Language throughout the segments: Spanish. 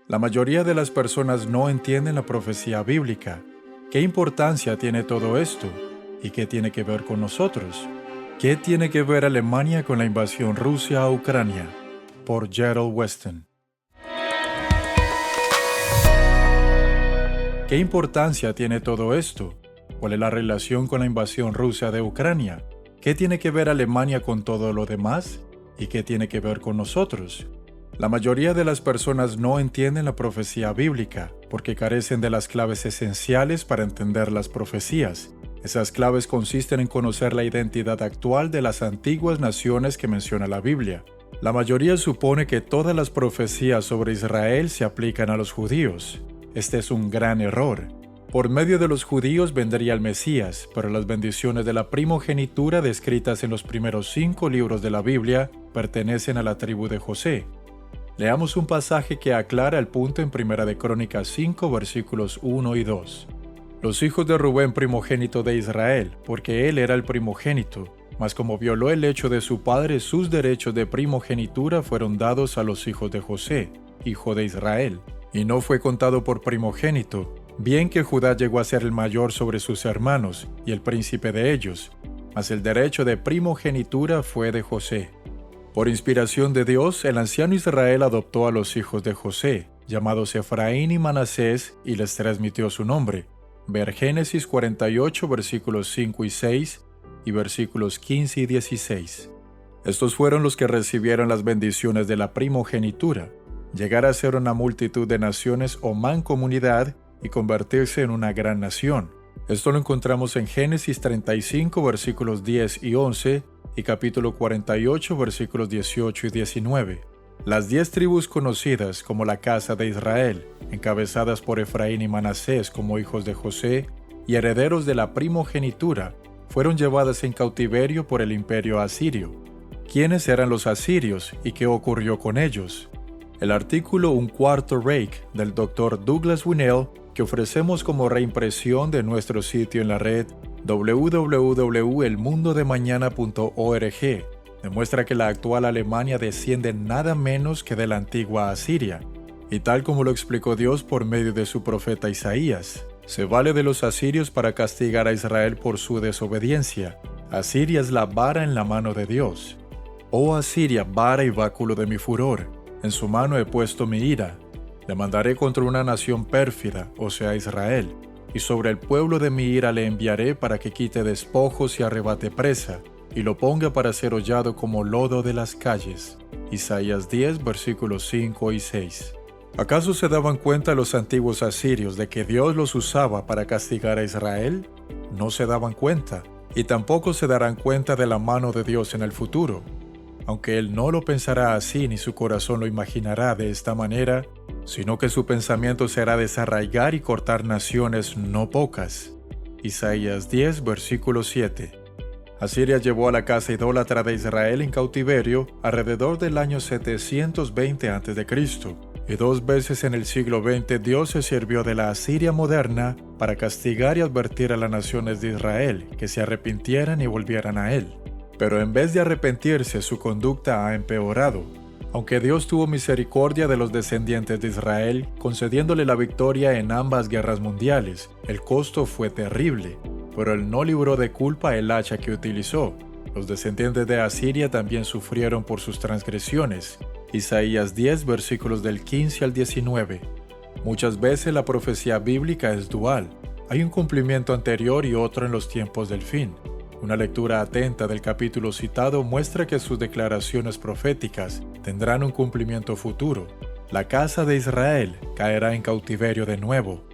La mayoría de las personas no entienden la profecía bíblica. ¿Qué importancia tiene todo esto? ¿Y qué tiene que ver con nosotros? ¿Qué tiene que ver Alemania con la invasión rusa a Ucrania? Por Gerald Weston. ¿Qué importancia tiene todo esto? ¿Cuál es la relación con la invasión rusa de Ucrania? ¿Qué tiene que ver Alemania con todo lo demás? ¿Y qué tiene que ver con nosotros? La mayoría de las personas no entienden la profecía bíblica porque carecen de las claves esenciales para entender las profecías. Esas claves consisten en conocer la identidad actual de las antiguas naciones que menciona la Biblia. La mayoría supone que todas las profecías sobre Israel se aplican a los judíos. Este es un gran error. Por medio de los judíos vendría el Mesías, pero las bendiciones de la primogenitura descritas en los primeros 5 libros de la Biblia pertenecen a la tribu de José. Leamos un pasaje que aclara el punto en 1 de Crónicas 5, versículos 1 y 2. Los hijos de Rubén, primogénito de Israel, porque él era el primogénito, mas como violó el hecho de su padre, sus derechos de primogenitura fueron dados a los hijos de José, hijo de Israel, y no fue contado por primogénito, bien que Judá llegó a ser el mayor sobre sus hermanos y el príncipe de ellos, mas el derecho de primogenitura fue de José. Por inspiración de Dios, el anciano Israel adoptó a los hijos de José, llamados Efraín y Manasés, y les transmitió su nombre. Ver Génesis 48, versículos 5 y 6, y versículos 15 y 16. Estos fueron los que recibieron las bendiciones de la primogenitura, llegar a ser una multitud de naciones o mancomunidad y convertirse en una gran nación. Esto lo encontramos en Génesis 35, versículos 10 y 11, y capítulo 48, versículos 18 y 19. Las 10 tribus conocidas como la casa de Israel, encabezadas por Efraín y Manasés como hijos de José y herederos de la primogenitura, fueron llevadas en cautiverio por el imperio asirio. ¿Quiénes eran los asirios y qué ocurrió con ellos? El artículo Un Cuarto Reich del Dr. Douglas Winell, que ofrecemos como reimpresión de nuestro sitio en la red www.elmundodemañana.org, demuestra que la actual Alemania desciende nada menos que de la antigua Asiria, y tal como lo explicó Dios por medio de su profeta Isaías, se vale de los asirios para castigar a Israel por su desobediencia. Asiria es la vara en la mano de Dios. Oh Asiria, vara y báculo de mi furor, en su mano he puesto mi ira. Le mandaré contra una nación pérfida, o sea Israel, y sobre el pueblo de mi ira le enviaré para que quite despojos y arrebate presa, y lo ponga para ser hollado como lodo de las calles. Isaías 10, versículos 5 y 6. ¿Acaso se daban cuenta los antiguos asirios de que Dios los usaba para castigar a Israel? No se daban cuenta, y tampoco se darán cuenta de la mano de Dios en el futuro. Aunque Él no lo pensará así ni su corazón lo imaginará de esta manera, sino que su pensamiento será desarraigar y cortar naciones no pocas. Isaías 10, versículo 7. Asiria llevó a la casa idólatra de Israel en cautiverio alrededor del año 720 a.C., y 2 veces en el siglo XX Dios se sirvió de la Asiria moderna para castigar y advertir a las naciones de Israel que se arrepintieran y volvieran a Él. Pero en vez de arrepentirse, su conducta ha empeorado. Aunque Dios tuvo misericordia de los descendientes de Israel, concediéndole la victoria en ambas guerras mundiales, el costo fue terrible, pero Él no libró de culpa el hacha que utilizó. Los descendientes de Asiria también sufrieron por sus transgresiones. Isaías 10, versículos del 15 al 19. Muchas veces la profecía bíblica es dual. Hay un cumplimiento anterior y otro en los tiempos del fin. Una lectura atenta del capítulo citado muestra que sus declaraciones proféticas tendrán un cumplimiento futuro. La casa de Israel caerá en cautiverio de nuevo.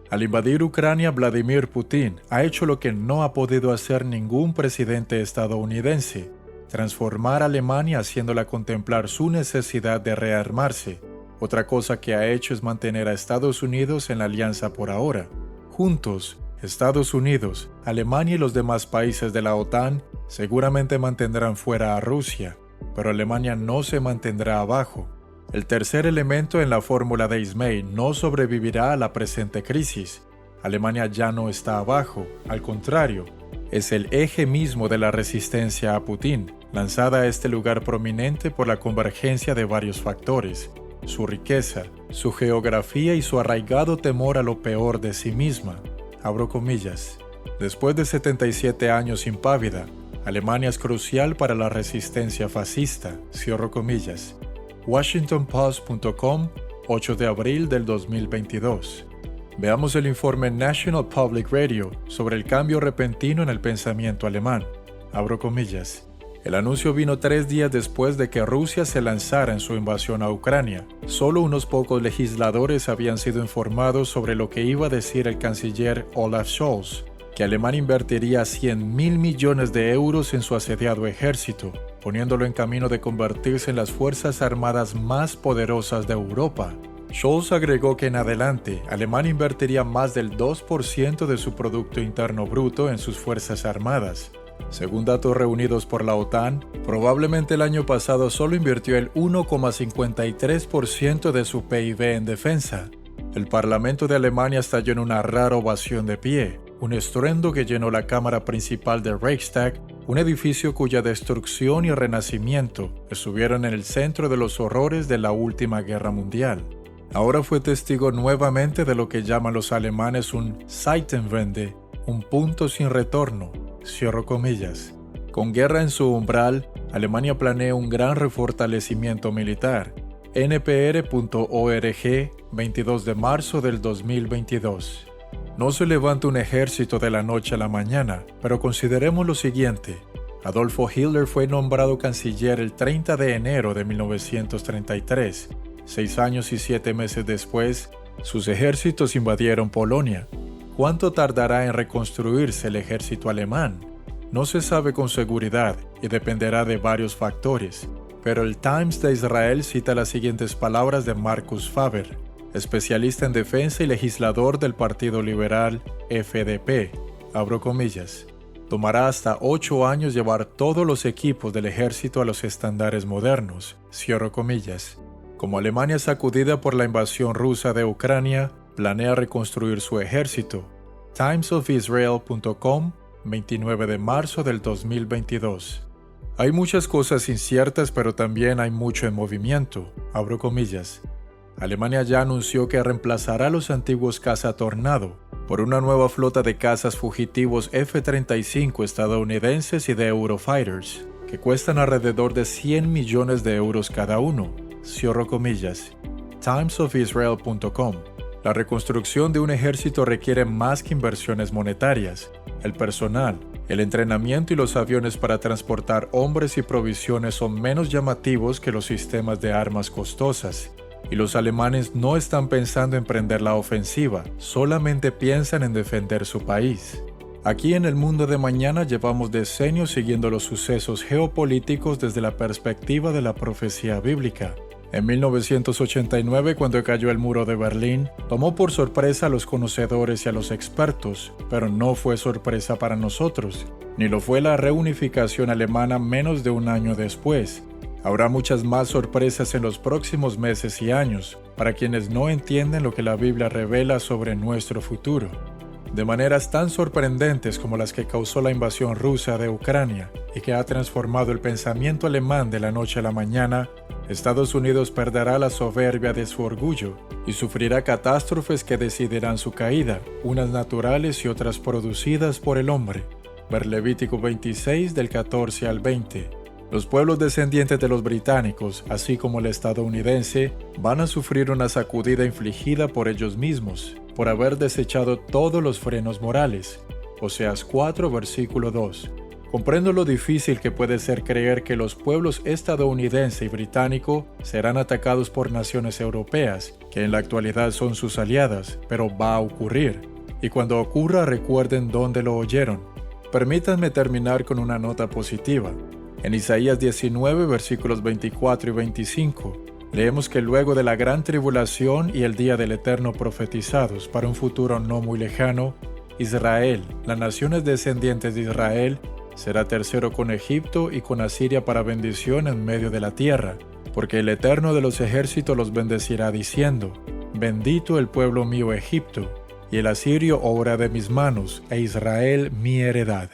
Al invadir Ucrania, Vladimir Putin ha hecho lo que no ha podido hacer ningún presidente estadounidense: transformar a Alemania haciéndola contemplar su necesidad de rearmarse. Otra cosa que ha hecho es mantener a Estados Unidos en la alianza por ahora. Juntos, Estados Unidos, Alemania y los demás países de la OTAN seguramente mantendrán fuera a Rusia, pero Alemania no se mantendrá abajo. El tercer elemento en la fórmula de Ismay no sobrevivirá a la presente crisis. Alemania ya no está abajo, al contrario, es el eje mismo de la resistencia a Putin, lanzada a este lugar prominente por la convergencia de varios factores: su riqueza, su geografía y su arraigado temor a lo peor de sí misma. Abro comillas. Después de 77 años impávida, Alemania es crucial para la resistencia fascista. Cierro comillas. WashingtonPost.com, 8 de abril del 2022. Veamos el informe National Public Radio sobre el cambio repentino en el pensamiento alemán. Abro comillas. El anuncio vino 3 días después de que Rusia se lanzara en su invasión a Ucrania. Solo unos pocos legisladores habían sido informados sobre lo que iba a decir el canciller Olaf Scholz, que Alemania invertiría 100.000 millones de euros en su asediado ejército, poniéndolo en camino de convertirse en las fuerzas armadas más poderosas de Europa. Scholz agregó que en adelante, Alemania invertiría más del 2% de su Producto Interno Bruto en sus fuerzas armadas. Según datos reunidos por la OTAN, probablemente el año pasado solo invirtió el 1,53% de su PIB en defensa. El Parlamento de Alemania estalló en una rara ovación de pie, un estruendo que llenó la cámara principal del Reichstag, un edificio cuya destrucción y renacimiento estuvieron en el centro de los horrores de la última guerra mundial. Ahora fue testigo nuevamente de lo que llaman los alemanes un Zeitenwende, un punto sin retorno. Cierro comillas. Con guerra en su umbral, Alemania planea un gran refortalecimiento militar. NPR.org, 22 de marzo del 2022. No se levanta un ejército de la noche a la mañana, pero consideremos lo siguiente. Adolfo Hitler fue nombrado canciller el 30 de enero de 1933. 6 años y 7 meses después, sus ejércitos invadieron Polonia. ¿Cuánto tardará en reconstruirse el ejército alemán? No se sabe con seguridad y dependerá de varios factores, pero el Times de Israel cita las siguientes palabras de Markus Faber, especialista en defensa y legislador del Partido Liberal FDP. Abro comillas. Tomará hasta 8 años llevar todos los equipos del ejército a los estándares modernos. Cierro comillas. Como Alemania sacudida por la invasión rusa de Ucrania, planea reconstruir su ejército. timesofisrael.com, 29 de marzo del 2022. Hay muchas cosas inciertas, pero también hay mucho en movimiento. Abro comillas. Alemania ya anunció que reemplazará los antiguos caza Tornado por una nueva flota de cazas fugitivos F-35 estadounidenses y de Eurofighters, que cuestan alrededor de 100 millones de euros cada uno. Cierro comillas. timesofisrael.com. La reconstrucción de un ejército requiere más que inversiones monetarias. El personal, el entrenamiento y los aviones para transportar hombres y provisiones son menos llamativos que los sistemas de armas costosas. Y los alemanes no están pensando en prender la ofensiva, solamente piensan en defender su país. Aquí en el mundo de mañana llevamos decenios siguiendo los sucesos geopolíticos desde la perspectiva de la profecía bíblica. En 1989, cuando cayó el muro de Berlín, tomó por sorpresa a los conocedores y a los expertos, pero no fue sorpresa para nosotros, ni lo fue la reunificación alemana menos de un año después. Habrá muchas más sorpresas en los próximos meses y años, para quienes no entienden lo que la Biblia revela sobre nuestro futuro. De maneras tan sorprendentes como las que causó la invasión rusa de Ucrania y que ha transformado el pensamiento alemán de la noche a la mañana, Estados Unidos perderá la soberbia de su orgullo y sufrirá catástrofes que decidirán su caída, unas naturales y otras producidas por el hombre. Ver Levítico 26 del 14 al 20. Los pueblos descendientes de los británicos, así como el estadounidense, van a sufrir una sacudida infligida por ellos mismos, por haber desechado todos los frenos morales. Oseas 4, versículo 2. Comprendo lo difícil que puede ser creer que los pueblos estadounidense y británico serán atacados por naciones europeas, que en la actualidad son sus aliadas, pero va a ocurrir. Y cuando ocurra, recuerden dónde lo oyeron. Permítanme terminar con una nota positiva. En Isaías 19, versículos 24 y 25, leemos que luego de la gran tribulación y el día del Eterno profetizados para un futuro no muy lejano, Israel, las naciones descendientes de Israel, será tercero con Egipto y con Asiria para bendición en medio de la tierra, porque el Eterno de los ejércitos los bendecirá diciendo: Bendito el pueblo mío Egipto, y el asirio obra de mis manos, e Israel mi heredad.